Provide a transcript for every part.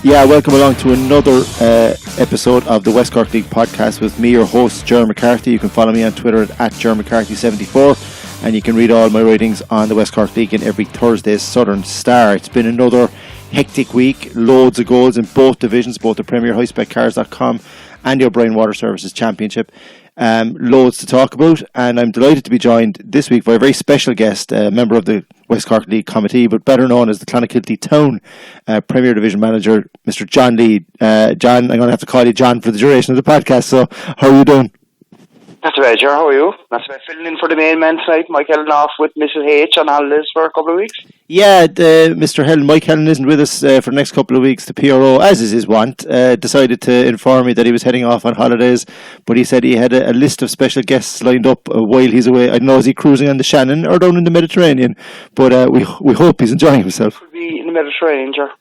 Yeah, welcome along to another episode of the West Cork League podcast with me, your host, Ger McCarthy. You can follow me on Twitter at Ger McCarthy74, and you can read all my writings on the West Cork League in every Thursday's Southern Star. It's been another hectic week, loads of goals in both divisions, both the Premier HighSpecCars.com and the O'Brien Water Services Championship. Loads to talk about, and I'm delighted to be joined this week by a very special guest, a member of the West Cork League Committee, but better known as the Clonakilty Town Premier Division Manager, Mr. John Leahy. John, I'm going to have to call you John for the duration of the podcast, so how are you doing? Not too bad, Ger. How are you? Not too bad. Filling in for the main man tonight. Mike Helen off with Mrs. H on holidays for a couple of weeks. Yeah, Mr. Helen, Mike Helen isn't with us for the next couple of weeks. The PRO, as is his wont, decided to inform me that he was heading off on holidays, but he said he had a list of special guests lined up while he's away. I don't know, is he cruising on the Shannon or down in the Mediterranean? But we hope he's enjoying himself. Could be in the Mediterranean, Ger.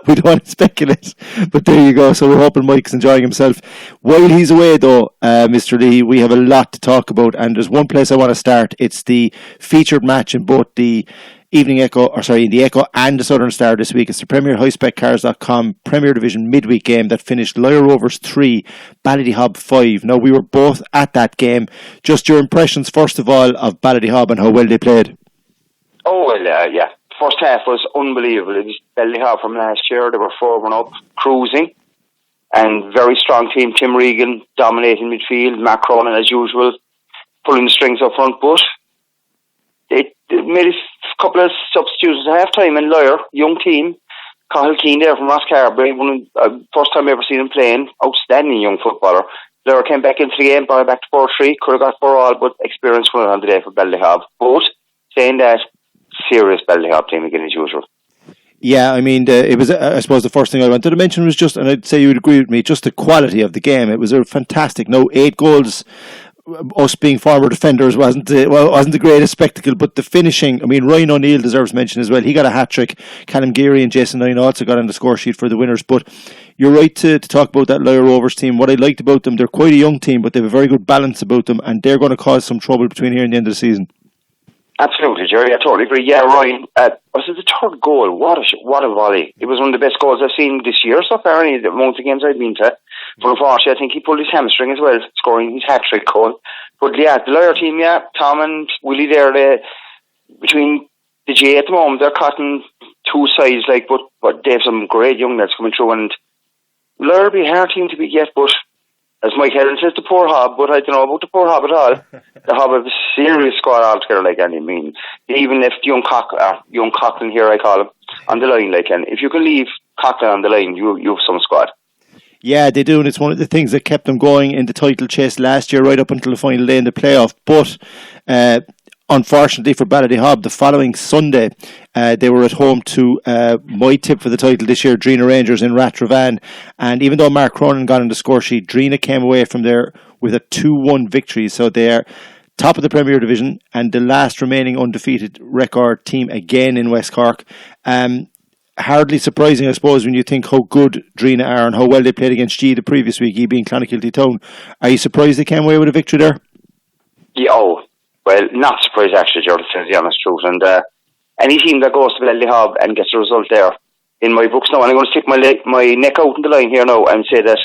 We don't want to speculate, but there you go. So we're hoping Mike's enjoying himself. While he's away, though, Mr. Leahy, we have a lot to talk about, and there's one place I want to start. It's the featured match in both the the Echo and the Southern Star this week. It's the Premier HighSpecCars.com Premier Division midweek game that finished Leigh Rovers 3, Ballydehob 5. Now, we were both at that game. Just your impressions, first of all, of Ballydehob and how well they played. Oh, well, yeah. First half was unbelievable. It was Ballydehob from last year. They were 4-1 up, cruising, and very strong team. Tim Regan dominating midfield, Mark Cronin as usual, pulling the strings up front, but they made a couple of substitutions at half time, and Lyre, young team, Cathal Keane there from Rosscarbery, first time I ever seen him playing, outstanding young footballer. Lyre came back into the game, brought it back to 4-3, could have got 4-all, but experience won it on the day for Ballydehob. But saying that, serious Ballydehob team again as usual. Yeah, I mean, it was, I suppose the first thing I wanted to mention was just, and I'd say you would agree with me, just the quality of the game. It was a fantastic, 8 goals. Us being former defenders wasn't the greatest spectacle, but the finishing, I mean, Ryan O'Neill deserves mention as well. He got a hat-trick. Callum Geary and Jason Ryan also got on the score sheet for the winners, but you're right to talk about that Leigh Rovers team. What I liked about them, they're quite a young team, but they have a very good balance about them, and they're going to cause some trouble between here and the end of the season. Absolutely, Jerry. I totally agree. Yeah, Ryan, was it the third goal? What a volley. It was one of the best goals I've seen this year so far, any of the amount of games I've been to. But unfortunately, I think he pulled his hamstring as well, scoring his hat-trick goal. But yeah, the Lyre team, yeah, Tom and Willie there, between the J at the moment, they're cutting two sides, but they have some great young lads coming through, and Lyre will be a hard team to beat yet, but as Mike Helen says, the poor Hob, but I don't know about the poor Hob at all. The Hob have a serious squad altogether, even if young Coughlin here, I call him, on the line, and if you can leave Coughlin on the line, you have some squad. Yeah, they do, and it's one of the things that kept them going in the title chase last year, right up until the final day in the playoff. But unfortunately for Ballydehob, the following Sunday, they were at home to my tip for the title this year, Drina Rangers in Rathravan. And even though Mark Cronin got on the score sheet, Drina came away from there with a 2-1 victory. So they are top of the Premier Division and the last remaining undefeated record team again in West Cork. Hardly surprising, I suppose, when you think how good Drina are and how well they played against G the previous week, being Clonakilty Town. Are you surprised they came away with a victory there? Yeah, well, not surprised actually, Jordan, to tell the honest truth. And any team that goes to Ballydehob and gets a result there, in my books now, and I'm going to stick my neck out in the line here now and say that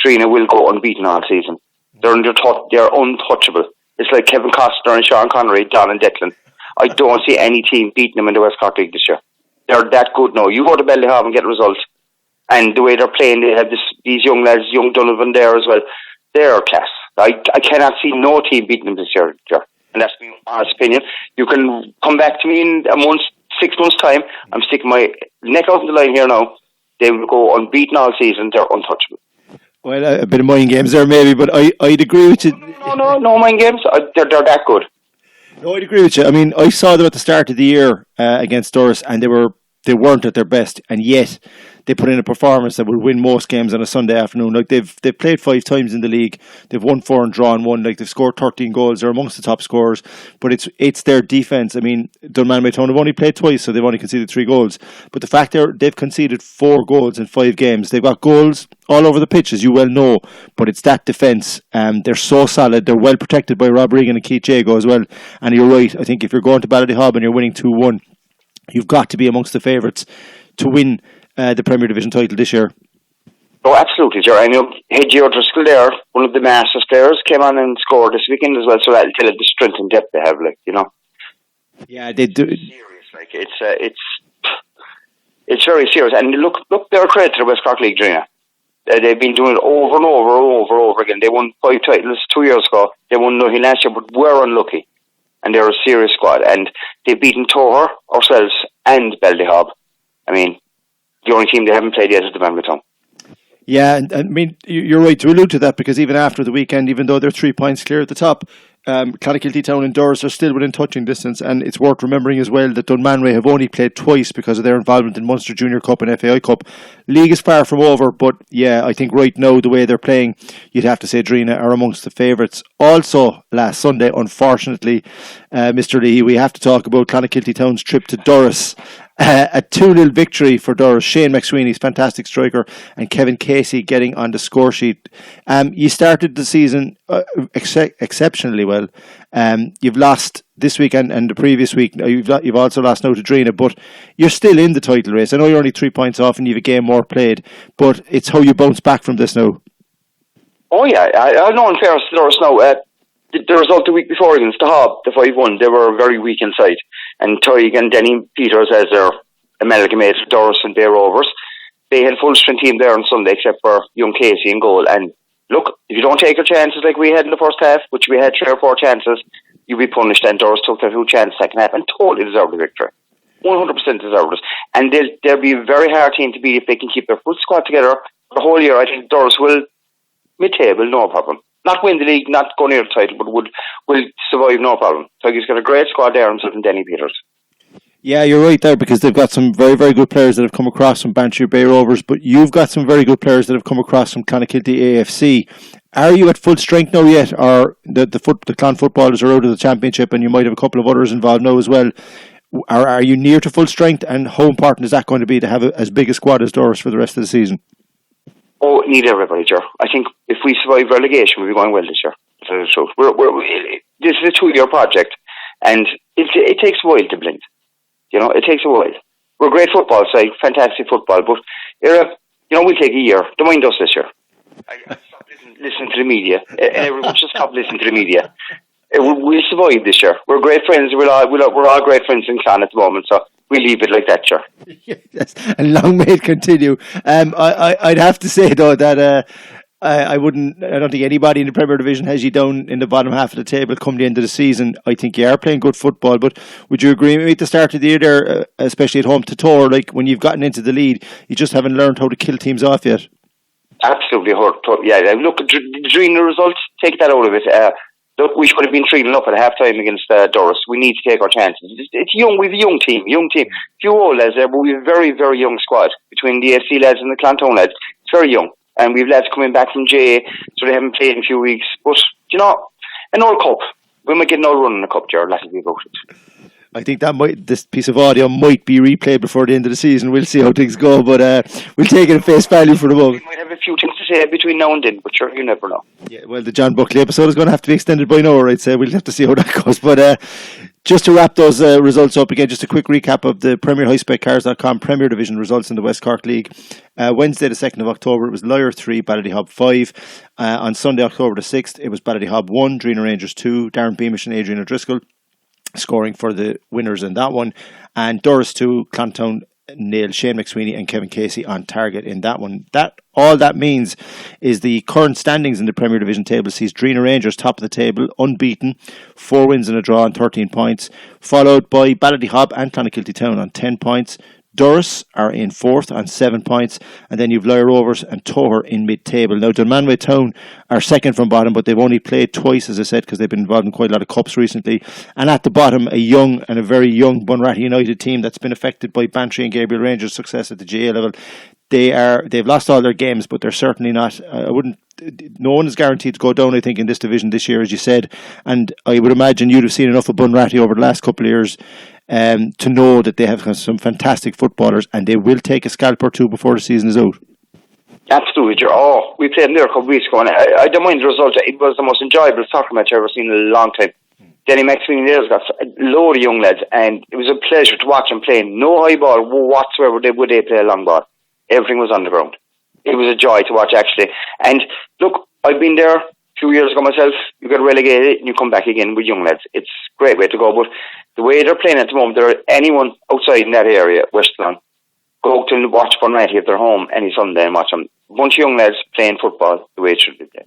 Drina will go unbeaten all season. They're untouchable. It's like Kevin Costner and Sean Connery, Don and Declan. I don't see any team beating them in the West Cork League this year. They're that good now. You go to Ballydehob and get a result, and the way they're playing, they have these young lads, young Donovan there as well. They're class. I cannot see no team beating them this year, and that's my honest opinion. You can come back to me in 6 months' time. I'm sticking my neck out in the line here now. They will go unbeaten all season. They're untouchable. Well, a bit of mind games there maybe, but I'd agree with you. No mind games. They're that good. No, I'd agree with you. I mean, I saw them at the start of the year against Doris, and they weren't at their best, and yet they put in a performance that will win most games on a Sunday afternoon. Like they've played 5 times in the league, they've won 4 and drawn 1. Like they've scored 13 goals, they're amongst the top scorers. But it's their defence. I mean, Dunmanway Town have only played twice, so they've only conceded 3 goals. But the fact they've conceded 4 goals in 5 games, they've got goals all over the pitch, as you well know. But it's that defence. They're so solid. They're well protected by Rob Regan and Keith Jago as well. And you're right. I think if you're going to Ballydehob and you're winning 2-1, you've got to be amongst the favourites to win the Premier Division title this year. Oh, absolutely, Ger. I know Ger Driscoll there, one of the Masters players, came on and scored this weekend as well, so that'll tell you the strength and depth they have, like, you know. Yeah, they do. It's serious, like, it's very serious. And look, they're a credit to the West Cork League, Drina. They've been doing it over and over again. They won 5 titles 2 years ago. They won nothing last year, but were unlucky. And they're a serious squad. And they've beaten Toher, ourselves, and Ballyhob. I mean, the only team they haven't played yet is the Town. Yeah, and I mean, you're right to allude to that, because even after the weekend, even though they're 3 points clear at the top, Clonakilty Town and Doris are still within touching distance, and it's worth remembering as well that Dunmanway have only played twice because of their involvement in Munster Junior Cup and FAI Cup. League is far from over, but yeah, I think right now the way they're playing, you'd have to say Drina are amongst the favourites. Also, last Sunday, unfortunately, Mr. Leahy, we have to talk about Clonakilty Town's trip to Doris. A 2-0 victory for Doris. Shane McSweeney's fantastic striker and Kevin Casey getting on the score sheet. You started the season exceptionally well. You've lost this week and the previous week. You've also lost now to Drina, but you're still in the title race. I know you're only 3 points off and you have a game more played, but it's how you bounce back from this now. Oh yeah, I know in fairness to Doris now, the result the week before against the Hob, the 5-1, they were very weak inside. And Tyg and Denny Peters, as their amalgamated Doris and Bay Rovers, they had full strength team there on Sunday, except for young Casey in goal. And look, if you don't take your chances like we had in the first half, which we had 3 or 4 chances, you'll be punished. And Doris took their 2 chances second half and totally deserved the victory. 100% deserved it. And they'll be a very hard team to beat if they can keep their full squad together for the whole year. I think Doris will mid-table, no problem. Not win the league, not go near the title, but will survive, no problem. So he's got a great squad there himself and Denny Peters. Yeah, you're right there, because they've got some very, very good players that have come across from Bantry Bay Rovers, but you've got some very good players that have come across from Clonakilty AFC. Are you at full strength now yet, or the Clon footballers are out of the championship and you might have a couple of others involved now as well? Are you near to full strength, and how important is that going to be to have as big a squad as Doris for the rest of the season? Oh, need everybody, Ger. I think if we survive relegation, we'll be going well this year. To tell you the truth. This is a 2-year project, and it takes a while to blend. You know, it takes a while. We're a great football side, fantastic football, but we'll take a year. Don't mind us this year. I stop listening to the media. Everyone should stop listening to the media. We'll survive this year. We're great friends. We're all great friends in Clan at the moment, so we'll leave it like that, sure. Yes, and long may it continue. I'd have to say though that I don't think anybody in the Premier Division has you down in the bottom half of the table come the end of the season. I think you are playing good football, but would you agree with me at the start of the year there, especially at home to Tor, like when you've gotten into the lead, you just haven't learned how to kill teams off yet? Absolutely. Yeah, look, the Drina results, take that out of it. Look, we should have been 3-0 up at half time against Doris. We need to take our chances. It's young. We have a young team. Few old lads there, but we have a very, very young squad between the FC lads and the Clanton lads. It's very young. And we have lads coming back from J, so they haven't played in a few weeks. But, an old cup. We might get an old run in the cup, Gerald. That'll be about it. I think this piece of audio might be replayed before the end of the season. We'll see how things go, but we'll take it at face value for the moment. We might have a few things to say between now and then, but sure, you never know. Yeah, well, the John Buckley episode is going to have to be extended by an hour, I'd say. We'll have to see how that goes. But just to wrap those results up again, just a quick recap of the Premier HighSpecCars.com Premier Division results in the West Cork League. Wednesday the 2nd of October, it was Lyre 3, Ballyhob 5. On Sunday, October the 6th, it was Ballyhob 1, Drina Rangers 2, Darren Beamish and Adrian O'Driscoll scoring for the winners in that one, and Doris 2, Clontown 0, Shane McSweeney and Kevin Casey on target in that one. All that means is the current standings in the Premier Division table sees Drina Rangers top of the table, unbeaten, 4 wins and a draw on 13 points, followed by Ballyhob and Clonakilty Town on 10 points. Doris are in 4th on 7 points, and then you've Lyre Rovers and Toher in mid-table. Now, Dunmanway Town are 2nd from bottom, but they've only played twice, as I said, because they've been involved in quite a lot of cups recently. And at the bottom, a very young Bunratty United team that's been affected by Bantry and Gabriel Rangers' success at the GA level. They've lost all their games, but they're certainly not. No one is guaranteed to go down, I think, in this division this year, as you said. And I would imagine you'd have seen enough of Bunratty over the last couple of years to know that they have some fantastic footballers, and they will take a scalp or two before the season is out. Absolutely. We played them there a couple of weeks ago, and I don't mind the result. It was the most enjoyable soccer match I've ever seen in a long time. Denny McSweeney there's got a load of young lads, and it was a pleasure to watch them playing. No high ball whatsoever would they play a long ball. Everything was on the ground. It was a joy to watch, actually. And look, I've been there a few years ago myself. You get relegated and you come back again with young lads. It's a great way to go. But the way they're playing at the moment, anyone outside in that area, Westland, go out and watch Bunratty if they're home any Sunday and watch them. A bunch of young lads playing football the way it should be played.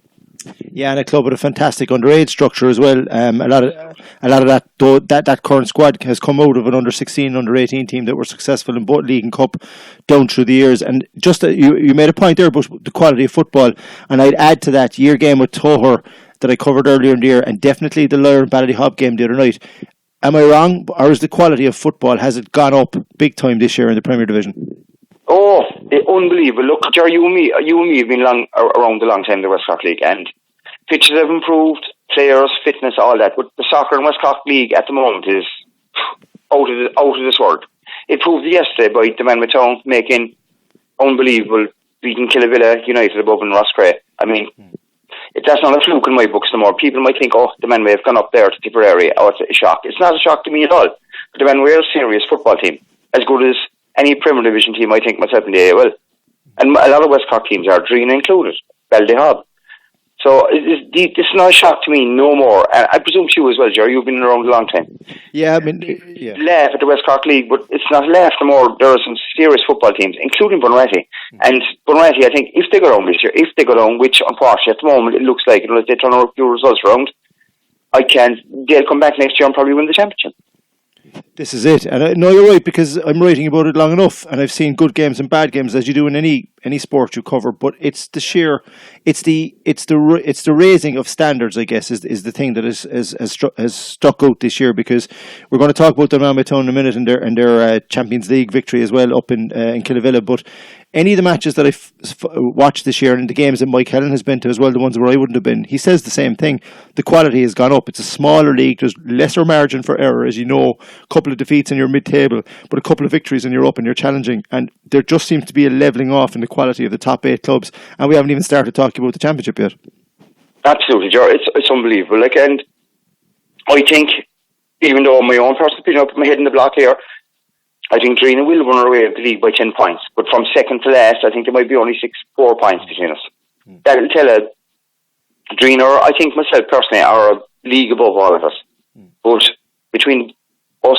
Yeah, and a club with a fantastic underage structure as well. A lot of that current squad has come out of an under-16, under-18 team that were successful in both league and cup down through the years. And just you made a point there about the quality of football, and I'd add to that year game with Toher that I covered earlier in the year, and definitely the Lyre and Ballyhob game the other night. Am I wrong, or is the quality of football, has it gone up big time this year in the Premier Division? Oh, unbelievable. Look, Ger, you and me have been around a long time in the West Cork League, and pitches have improved, players, fitness, all that. But the soccer in West Cork League at the moment is out of this world. It proved yesterday by the man with Town making unbelievable, beating Killavilla United above in Rosscray. I mean, that's not a fluke in my books no more. People might think, oh, the Manway have gone up there to Tipperary. Oh, it's a shock. It's not a shock to me at all. But the Manway are a serious football team, as good as any Premier Division team, I think, myself in the AOL. And a lot of West Cork teams are, Drina included, Ballyhob. So it's not a shock to me no more. And I presume to you as well, Ger. You've been around a long time. Yeah, I mean, laugh at the West Cork League, but it's not a laugh no more. There are some serious football teams, including Bunratty. And Bunratty, I think, if they go down this year, which unfortunately at the moment it looks like, unless they turn a few results around, they'll come back next year and probably win the championship. This is it, and I know you're right, because I'm writing about it long enough, and I've seen good games and bad games, as you do in any sport you cover. But it's the raising of standards, I guess, is the thing that has stuck out this year. Because we're going to talk about the Town in a minute and their Champions League victory as well up in Killavilla. But any of the matches that I've watched this year, and the games that Mike Helen has been to as well, the ones where I wouldn't have been, he says the same thing. The quality has gone up. It's a smaller league. There's lesser margin for error, as you know. A couple of defeats and you're mid-table, but a couple of victories and you're up and you're challenging. And there just seems to be a levelling off in the quality of the top 8 clubs. And we haven't even started talking about the championship yet. Absolutely, Ger. It's unbelievable. And I think, even though my own personal opinion, I'll put my head in the block here, I think Drina will run away with the league by 10 points. But from second to last, I think there might be only 4 points between us. That'll tell a Drina, or I think myself personally, are a league above all of us. But between us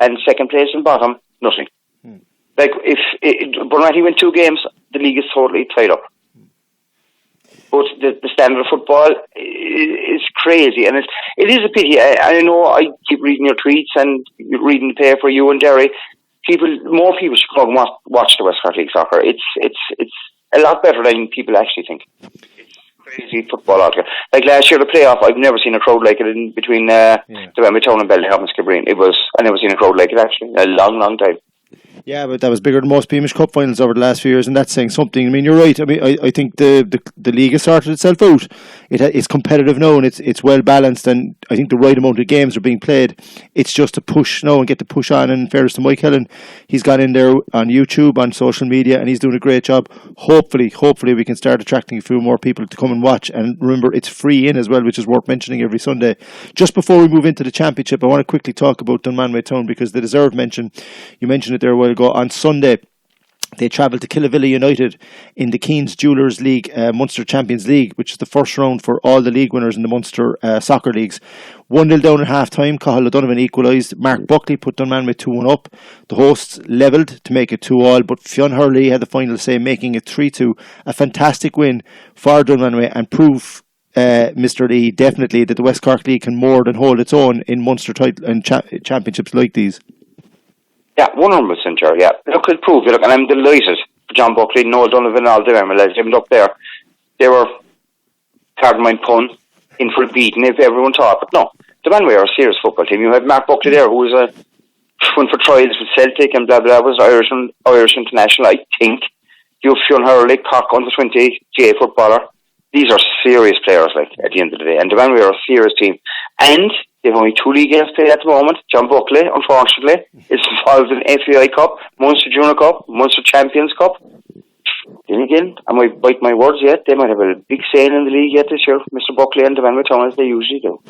and second place and bottom, nothing. Like, if Bunratty win 2 games, the league is totally tied up. But the standard of football is crazy, and it is a pity. I know I keep reading your tweets and reading the paper, you and Derry. More people should come and watch the West Cork League soccer. It's a lot better than people actually think. It's crazy football out there. Like last year, the playoff, I've never seen a crowd like it in between the Town and Ballyhob and Skibbereen. I've never seen a crowd like it actually in a long, long time. Yeah, but that was bigger than most Beamish Cup finals over the last few years, and that's saying something. I mean, you're right. I mean, I think the league has sorted itself out. It's competitive now, and it's well balanced, and I think the right amount of games are being played. It's just to push now and get the push on. And in fairness to Mike Helen, he's gone in there on YouTube, on social media, and he's doing a great job. Hopefully we can start attracting a few more people to come and watch. And remember, it's free in as well, which is worth mentioning every Sunday. Just before we move into the championship, I want to quickly talk about Dunmanway Town, because they deserve mention. You mentioned it there a while ago. On Sunday, they travelled to Killavilla United in the Keen's Jewellers League, Munster Champions League, which is the first round for all the league winners in the Munster soccer leagues. 1-0 down at half-time, Cathal O'Donovan equalised. Mark Buckley put Dunmanway 2-1 up. The hosts levelled to make it 2-2, but Fionn Hurley had the final say, making it 3-2. A fantastic win for Dunmanway, and proof, Mr. Leahy, definitely that the West Cork League can more than hold its own in Munster title and championships like these. Yeah, 100%, Ger, yeah. Look, it proved it, and I'm delighted for John Buckley, Noel Donovan, all them, and them up there. They were, pardon my pun, in for a beating if everyone thought, but no. The Manway are a serious football team. You have Mark Buckley there, who was went for trials with Celtic and blah, blah, was Irish international, I think. You have Fionn Hurley, Cork under-20 GA footballer. These are serious players, like, at the end of the day, and the Manway are a serious team. And they've only 2 league games played at the moment. John Buckley, unfortunately, is involved in FAI Cup, Munster Junior Cup, Munster Champions Cup. They again, I might bite my words yet. They might have a big sale in the league yet this year, Mr. Buckley and the man with Town, as they usually do.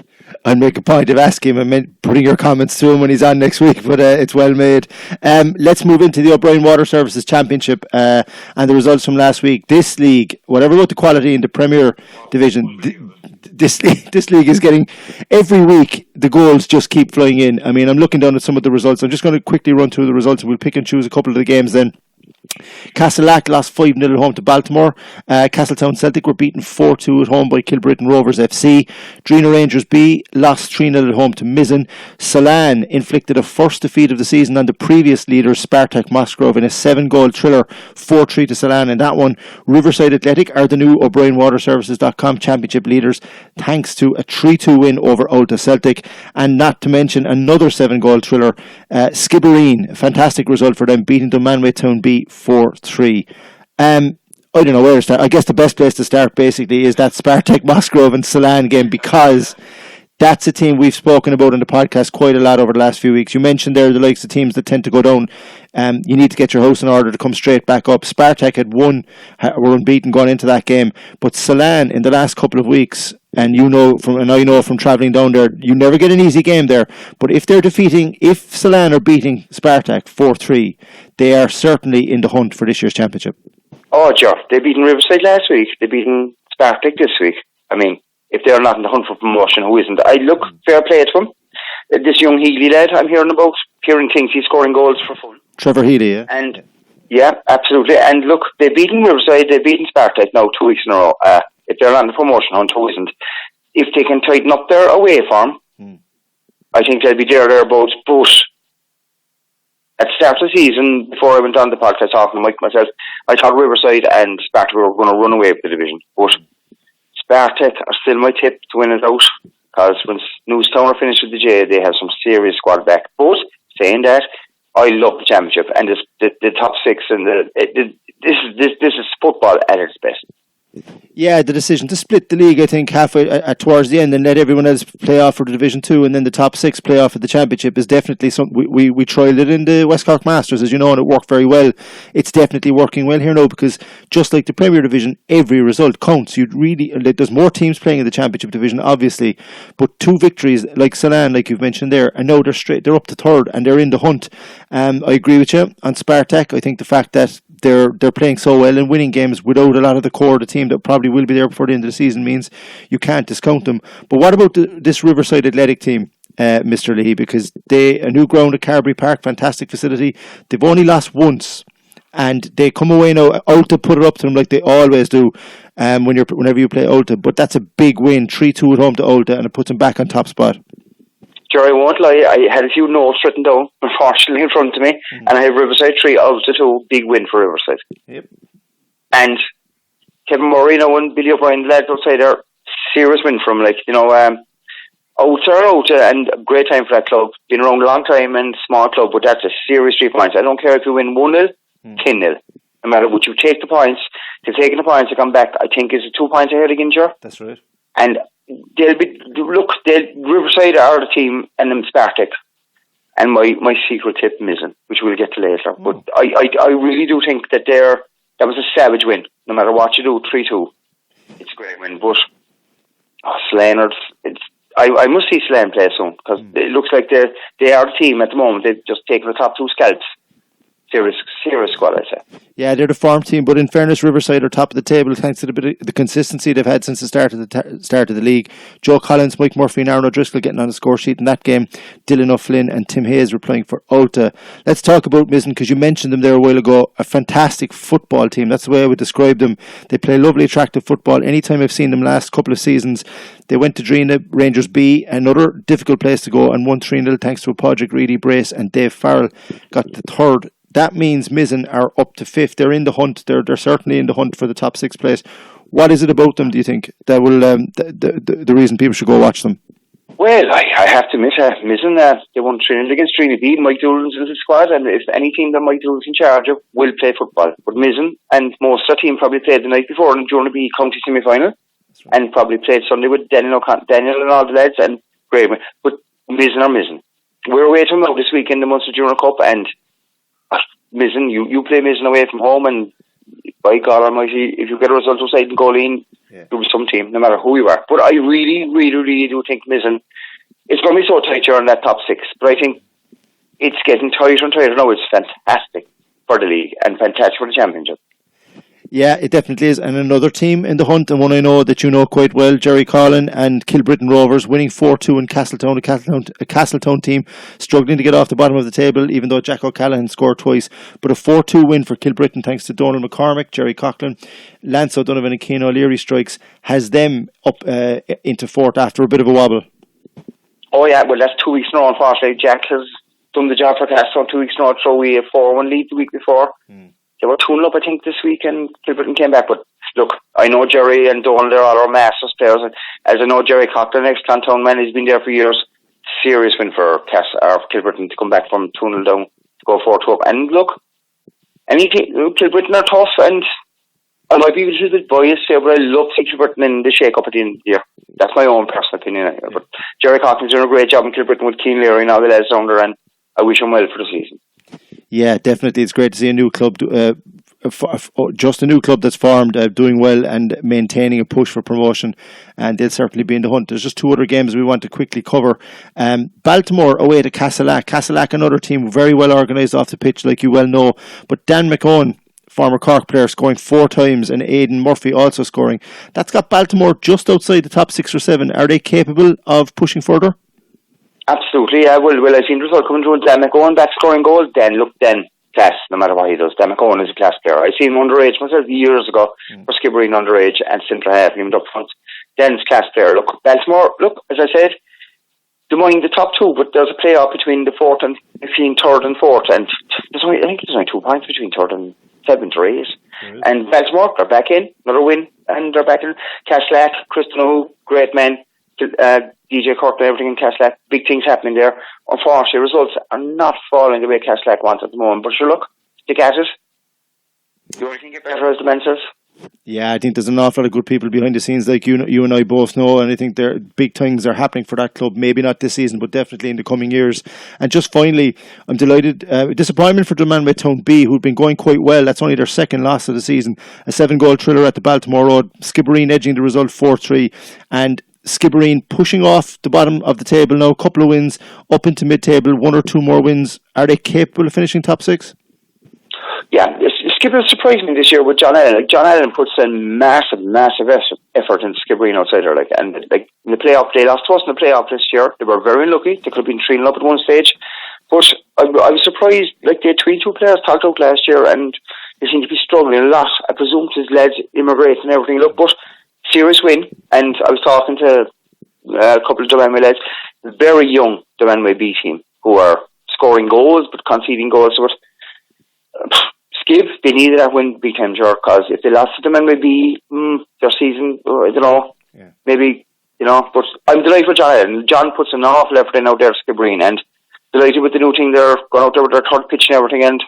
I'll make a point of asking him and putting your comments to him when he's on next week, but it's well made. Let's move into the O'Brien Water Services Championship and the results from last week. This league, whatever about the quality in the Premier Division, this league is getting, every week the goals just keep flying in. I mean, I'm looking down at some of the results. I'm just going to quickly run through the results and we'll pick and choose a couple of the games then. Castleac lost 5-0 at home to Baltimore. Castletown Celtic were beaten 4-2 at home by Kilbrittain Rovers FC. Drina Rangers B lost 3-0 at home to Mizzen. Salan inflicted a first defeat of the season on the previous leaders Spartak Musgrove in a 7-goal thriller, 4-3 to Salan in that one. Riverside Athletic are the new O'BrienWaterServices.com championship leaders thanks to a 3-2 win over Ulta Celtic, and not to mention another 7-goal thriller, Skibbereen, a fantastic result for them, beating Dunmanway Town B 4-3. I don't know where to start. I guess the best place to start basically is that Spartak Musgrove and Salan game, because that's a team we've spoken about in the podcast quite a lot over the last few weeks. You mentioned there the likes of teams that tend to go down. You need to get your house in order to come straight back up. Spartak were unbeaten going into that game, but Salan in the last couple of weeks, and I know from travelling down there, you never get an easy game there. But if Salan are beating Spartak 4-3, they are certainly in the hunt for this year's championship. Oh, sure. They beaten Riverside last week. They beaten Spartak this week. I mean, if they're not in the hunt for promotion, who isn't? I look, fair play to him. This young Healy lad I'm hearing about, Kieran thinks he's scoring goals for fun. Trevor Healy, yeah? And, yeah, absolutely. And look, they've beaten Riverside, they've beaten Spartak now 2 weeks in a row. If they're not in the promotion hunt, who isn't? If they can tighten up their away form, I think they'll be thereabouts. But at the start of the season, before I went on the podcast talking to Mike myself, I thought Riverside and Spartak were going to run away with the division. But Spartak are still my tip to win it out, because when Newstown are finished with the J, they have some serious squad back. But saying that, I love the championship and the top six, and this is football at its best. Yeah, the decision to split the league, I think, halfway towards the end and let everyone else play off for the Division 2 and then the top six play off for the Championship is definitely something. We trialled it in the West Cork Masters, as you know, and it worked very well. It's definitely working well here now, because just like the Premier Division, every result counts. There's more teams playing in the Championship Division, obviously, but 2 victories, like Salan, like you've mentioned there, and now they're up to third and they're in the hunt. I agree with you on Spartak. I think the fact that they're playing so well and winning games without a lot of the core of the team that probably will be there before the end of the season means you can't discount them. But what about this Riverside Athletic team, Mr. Leahy? Because a new ground at Carberry Park, fantastic facility. They've only lost once, and they come away now. Ulta put it up to them like they always do whenever you play Ulta. But that's a big win, 3-2 at home to Ulta, and it puts them back on top spot. Sure, I won't lie, I had a few notes written down, unfortunately, in front of me, and I have Riverside 3 out of 2, big win for Riverside. Yep. And Kevin Murray, and Billy O'Brien, the lads outside there, serious win from, Ulta, and a great time for that club. Been around a long time and small club, but that's a serious 3 points. I don't care if you win 1-0, 10-0. No matter what, you take the points. They've taken the points to come back. I think is 2 points ahead again, Ger. That's right. And Riverside are the team, and then Spartak. And my secret tip, Mizzen, which we'll get to later. But I really do think that that was a savage win. No matter what you do, 3-2. It's a great win. But Slanard, I must see Slan play soon, because it looks like they are the team at the moment. They've just taken the top 2 scalps. Serious squad, I say. Yeah, they're the farm team, but in fairness, Riverside are top of the table thanks to the consistency they've had since the start of the league. Joe Collins, Mike Murphy and Aaron O'Driscoll getting on the score sheet in that game. Dylan O'Flynn and Tim Hayes were playing for Ulta. Let's talk about Mizzen, because you mentioned them there a while ago. A fantastic football team. That's the way I would describe them. They play lovely, attractive football. Anytime I've seen them last couple of seasons, they went to Drina Rangers B, another difficult place to go, and won 3-0 thanks to a Podrick Reedy brace, and Dave Farrell got the third. That means Mizzen are up to 5th. They're in the hunt. They're certainly in the hunt for the top 6 place. What is it about them, do you think, that will the reason people should go watch them? Well, I have to admit, Mizzen, they won 3-0 against Trinity B. Mike Doolan's in the squad, and if any team that Mike Doolan's in charge of will play football. But Mizzen and most of the team probably played the night before in the Journal B County semi-final, and probably played Sunday with Daniel and all the lads, and great. But Mizzen are Mizzen. We're away to them now this weekend in the Munster Junior Cup, and Mizzen, you play Mizzen away from home, and by God Almighty, if you get a result outside and goal in, you'll be some team, no matter who you are. But I really, really, really do think Mizzen, it's going to be so tight here in that top 6. But I think it's getting tighter and tighter now. It's fantastic for the league and fantastic for the championship. Yeah, it definitely is. And another team in the hunt, and one I know that you know quite well, Jerry Collin and Kilbrittain Rovers, winning 4-2 in Castletown. A Castletown team struggling to get off the bottom of the table, even though Jack O'Callaghan scored twice. But a 4-2 win for Kilbrittain, thanks to Donald McCormick, Jerry Coughlin, Lance O'Donovan and Cian O'Leary strikes, has them up into fourth after a bit of a wobble. Oh yeah, well that's 2 weeks in a row, unfortunately. Jack has done the job for Castletown 2 weeks in a row, so we had 4-1 lead the week before. They were 2-0 up, I think, this week, and Kilbrittain came back. But look, I know Jerry and Donald, they're all our masters players. And as I know, Jerry Coughlin, ex-Clontown man, he's been there for years. Serious win for Kilbrittain to come back from 2-0 down to go 4-2 up. And look, Kilbrittain are tough, and I might be a little bit biased here, but I love to see Kilbrittain in the shake-up at the end of the year. That's my own personal opinion. But Jerry Coughlin's doing a great job in Kilbrittain with Cian Leary and all the lads down there, and I wish him well for the season. Yeah, definitely. It's great to see a new club, just a new club that's formed, doing well and maintaining a push for promotion, and they'll certainly be in the hunt. There's just 2 other games we want to quickly cover. Baltimore away to Castleack. Castleack, another team very well organised off the pitch, like you well know. But Dan McOwen, former Cork player, scoring 4 times, and Aidan Murphy also scoring. That's got Baltimore just outside the top 6 or 7. Are they capable of pushing further? Absolutely, yeah. Well, I've seen the result coming through. Dan McOwen back scoring goals. Dan class, no matter what he does. Dan McOwen is a class player. I seen him underage myself years ago for Skibbereen underage and centre half, and he went up front. Dan's class player. Look, Baltimore, as I said, they're among the top 2, but there's a play-off between the 4th and between 3rd and 4th, and I think there's only 2 points between 3rd and 7th or 8th. And Baltimore, they're back in, another win, and they're back in. Castleack, Kristen O'Hu, great man. DJ Kirk and everything in Castleack, big things happening there. Unfortunately, results are not falling the way Castleack wants at the moment, but sure, look, stick at it. The only thing get better as the man says. Yeah, I think there's an awful lot of good people behind the scenes, like you and I both know, and I think big things are happening for that club. Maybe not this season, but definitely in the coming years. And just finally, I'm delighted. Disappointment for Dunmanway Town B, who'd been going quite well. That's only their 2nd loss of the season. A 7-goal thriller at the Baltimore Road. Skibbereen edging the result 4-3, and Skibbereen pushing off the bottom of the table now. A couple of wins up into mid-table, 1 or 2 more wins. Are they capable of finishing top 6? Yeah, Skibbereen surprised me this year with John Allen. John Allen puts in massive effort in Skibbereen outsider. And in the playoff, they lost to us in the playoff this year. They were very unlucky. They could have been 3-0 up at one stage. But I was surprised. They had 2 players talked out last year, and they seem to be struggling a lot. I presume his lads immigrate and everything. Look, but serious win, and I was talking to a couple of Dunmanway lads, very young Dunmanway B team, who are scoring goals but conceding goals. So Skib, they needed that win big time, because if they lost to Dunmanway B, their season, I don't know, maybe, but I'm delighted with John Allen. John puts an awful effort in out there at Skibbereen, and delighted with the new thing. They're going out there with their 3rd pitch and everything, and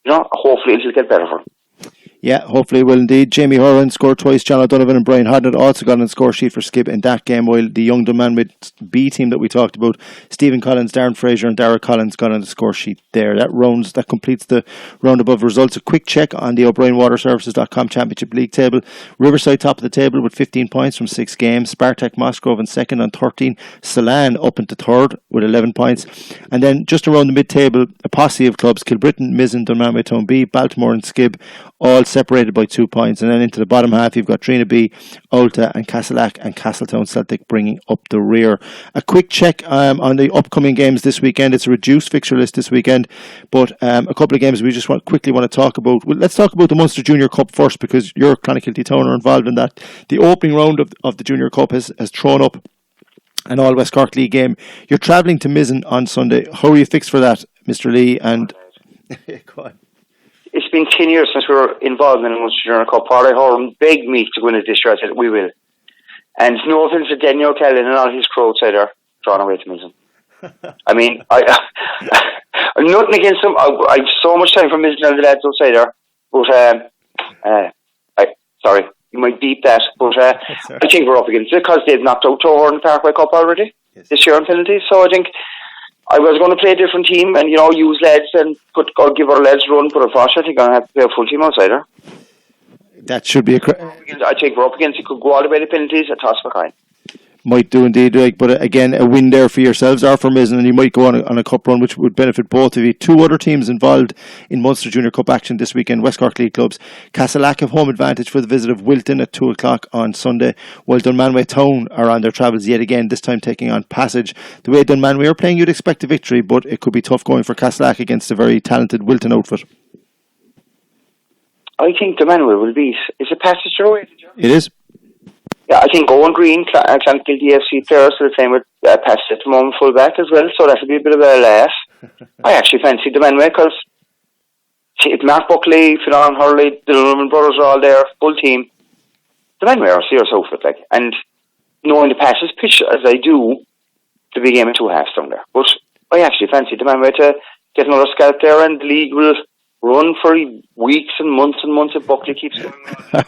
hopefully it'll get better for them. Yeah, hopefully it will indeed. Jamie Horan scored twice. John O'Donovan and Brian Hodnett also got on the score sheet for Skib in that game, while the young Dunmanway B team that we talked about, Stephen Collins, Darren Fraser and Dara Collins, got on the score sheet there. That completes the round above results. A quick check on the O'BrienWaterServices.com Championship League table. Riverside top of the table with 15 points from 6 games. Spartak Mosgrove in 2nd on 13. Salan up into 3rd with 11 points. And then just around the mid-table, a posse of clubs, Kilbrittain, Mizzen, Dunmanway Town B, Baltimore and Skib, all separated by 2 points. And then into the bottom half, you've got Trina B, Ulta and Castleack and Castletown Celtic bringing up the rear. A quick check on the upcoming games this weekend. It's a reduced fixture list this weekend, but a couple of games we just quickly want to talk about. Well, let's talk about the Munster Junior Cup first, because your Clonakilty Town are involved in that. The opening round of the Junior Cup has thrown up an all West Cork League game. You're travelling to Mizzen on Sunday. How are you fixed for that, Mr. Lee? And go on. It's been 10 years since we were involved in the Munster Junior Cup. Paddy Horan begged me to win it this year. I said, we will. And no offence to Daniel O'Callaghan and all his crowd side are drawn away to Mizzen. I mean, I'm nothing against them. I have so much time for Mizzen and the lads outside there. But, sorry, you might beep that. But I think we're up against it, because they've knocked out Tower in the Parkway Cup already this year on penalties. So I think I was going to play a different team and, use lads and give our lads a run, but unfortunately I'm going to have to play a full team outsider. That should be I think we're up against it. Could go all the way to penalties. A toss for kind. Might do indeed, Rick, but again, a win there for yourselves or for Mizzen, and you might go on a cup run, which would benefit both of you. Two other teams involved in Munster Junior Cup action this weekend, West Cork League clubs. Castleac have home advantage for the visit of Wilton at 2 o'clock on Sunday, while Dunmanway Town are on their travels yet again, this time taking on Passage. The way Dunmanway are playing, you'd expect a victory, but it could be tough going for Castleac against a very talented Wilton outfit. I think Dunmanway will beat. Is it Passage away? It is. Yeah, I think Owen Green, Clonakilty FC players are playing with Passage at the moment full back as well, so that'll be a bit of a laugh. I actually fancy Dunmanway because Mark Buckley, Fionn Hurley, the Norman brothers are all there, full team. Dunmanway are a serious outfit, like, and knowing the Passage pitch as I do, the big game of 2 halves down there. But I actually fancy Dunmanway to get another scalp there, and the league will run for weeks and months if Buckley keeps going on.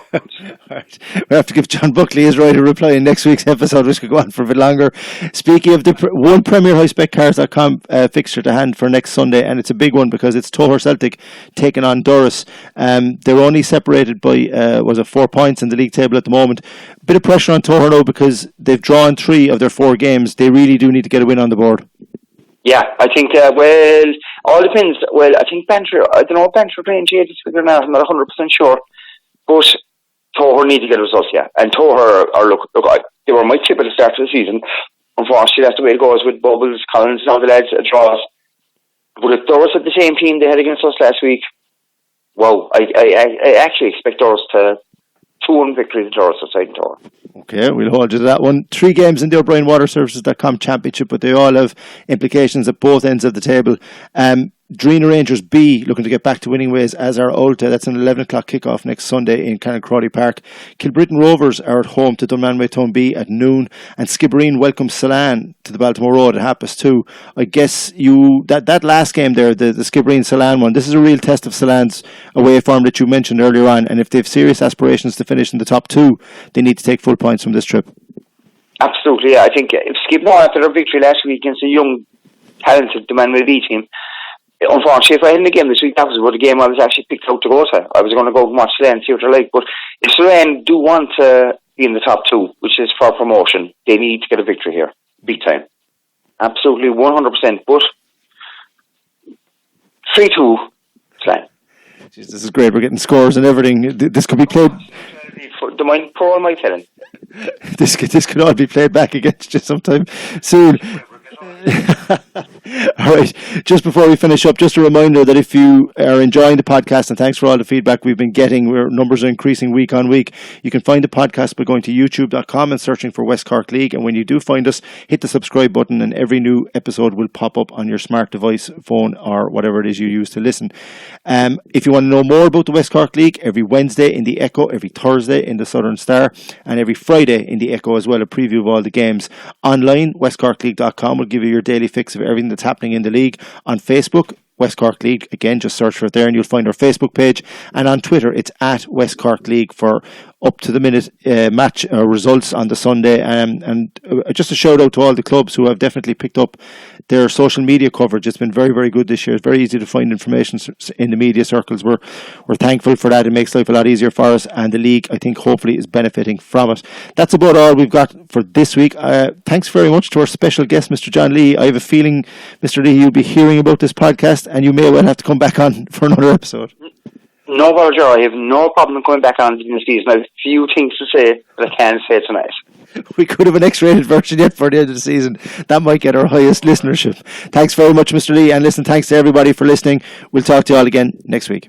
Right. We have to give John Buckley his right to reply in next week's episode, which could go on for a bit longer. Speaking of the one Premier HighSpecCars.com fixture to hand for next Sunday, and it's a big one because it's Toher Celtic taking on Doris. They're only separated by 4 points in the league table at the moment. Bit of pressure on Toher now because they've drawn 3 of their 4 games. They really do need to get a win on the board. Yeah, I think, all depends. Well, I think Bantry, I don't know if Bantry are playing Jade this week or not, I'm not 100% sure. But Toher need to get results, yeah. And Toher look, they were my tip at the start of the season. Unfortunately, that's the way it goes with Bubbles, Collins, and all the lads at draws. But if Doris had the same team they had against us last week, wow, I actually expect Doris to 2-1 victory to Doris outside in Toher. Okay, we'll hold you to that one. 3 games in the O'Brien Water Services.com Championship, but they all have implications at both ends of the table. Drina Rangers B looking to get back to winning ways, as are Ulta. That's an 11 o'clock kickoff next Sunday in Crawley Park. Kilbrittain Rovers are at home to Dunmanway Town B at noon, and Skibbereen welcomes Salan to the Baltimore Road at 2:30. I guess that last game there, the Skibbereen Salan one, this is a real test of Salan's away form that you mentioned earlier on, and if they have serious aspirations to finish in the top 2, they need to take full points from this trip. Absolutely, yeah. I think if Skip Moore, after their victory last week against a young, talented Dunmanway B team, unfortunately, if I had in the game this week, that was the game I was actually picked out to go to. I was going to go and watch Slane and see what they're like. But if Slane do want to be in the top 2, which is for promotion, they need to get a victory here. Big time. Absolutely, 100%. But 3-2, Slane. Jeez, this is great. We're getting scores and everything. This could be played. Poor my telling. This could all be played back against you sometime soon. Alright, just before we finish up, just a reminder that if you are enjoying the podcast, and thanks for all the feedback we've been getting, our numbers are increasing week on week. You can find the podcast by going to youtube.com and searching for West Cork League, and when you do find us, hit the subscribe button and every new episode will pop up on your smart device, phone, or whatever it is you use to listen. If you want to know more about the West Cork League, every Wednesday in the Echo, every Thursday in the Southern Star, and every Friday in the Echo as well, a preview of all the games. Online, westcorkleague.com will give you your daily fix of everything that's happening in the league. On Facebook, West Cork League, again, just search for it there and you'll find our Facebook page. And on Twitter, it's at West Cork League for up-to-the-minute match results on the Sunday. And just a shout-out to all the clubs who have definitely picked up their social media coverage. It's been very, very good this year. It's very easy to find information in the media circles. We're thankful for that. It makes life a lot easier for us, and the league, I think, hopefully is benefiting from it. That's about all we've got for this week. Thanks very much to our special guest, Mr. John Leahy. I have a feeling, Mr. Leahy, you'll be hearing about this podcast, and you may well have to come back on for another episode. No bother, Joe. I have no problem coming back on in the season. I have a few things to say, but I can't say tonight. We could have an X-rated version yet for the end of the season. That might get our highest listenership. Thanks very much, Mr. Lee. And listen, thanks to everybody for listening. We'll talk to you all again next week.